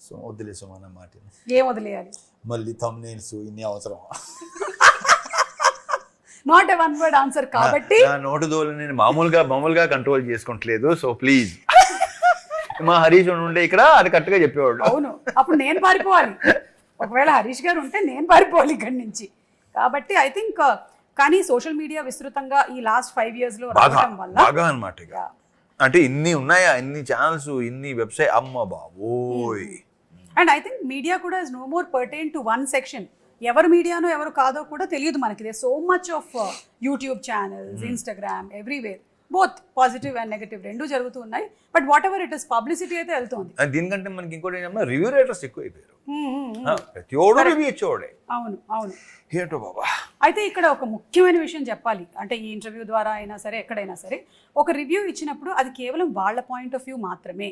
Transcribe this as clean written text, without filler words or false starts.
so వదిలేసు మన మాట ఏం వదిలేయాలి మళ్ళీ థంబ్నెయిల్స్ ఇన్ని అవసరం not a one word answer కాబట్టి నా నోటు దోలు నేను మామూలుగా కంట్రోల్ చేసుకుంటలేదు సో ప్లీజ్ మా హరీష్ ఉండే ఇక్కడ అది కరెక్ట్గా చెప్పేవాడు అవును అప్పుడు నేను పారిపోవాలి ఒకవేళ హరీష్ గారు ఉంటే నేను పారిపోవాలి ఇక్కడి నుంచి కాబట్టి ఐ థింక్ కానీ సోషల్ మీడియా విస్తృతంగా ఈ లాస్ట్ 5 years లో రావడం వల్ల బాగా అనమాట అంటే ఇన్ని ఉన్నాయా ఇన్ని ఛానల్స్ ఇన్ని వెబ్సైట్ అమ్మ బాబోయ్ అండ్ ఐ థింక్ మీడియా కూడా is no more pertain to one section ఎవరు మీడియానో ఎవరు కాదో కూడా తెలియదు మనకి they so much of YouTube channels Instagram everywhere both positive and negative రెండు జరుగుతూ ఉన్నాయి but whatever it is publicity అయితే వెళ్తుంది దీనికంటే మనకి ఇంకోటి ఏంటంటే రివ్యూ రైటర్స్ ఎక్కువ అయిపోయారు ప్రతి ఒడు రివ్యూ ఇచ్చేవాడే అవును అవును ఏంటో బాబా అయితే ఇక్కడ ఒక ముఖ్యమైన విషయం చెప్పాలి అంటే ఈ ఇంటర్వ్యూ ద్వారా అయినా సరే ఎక్కడైనా సరే ఒక రివ్యూ ఇచ్చినప్పుడు అది కేవలం వాళ్ళ పాయింట్ ఆఫ్ వ్యూ మాత్రమే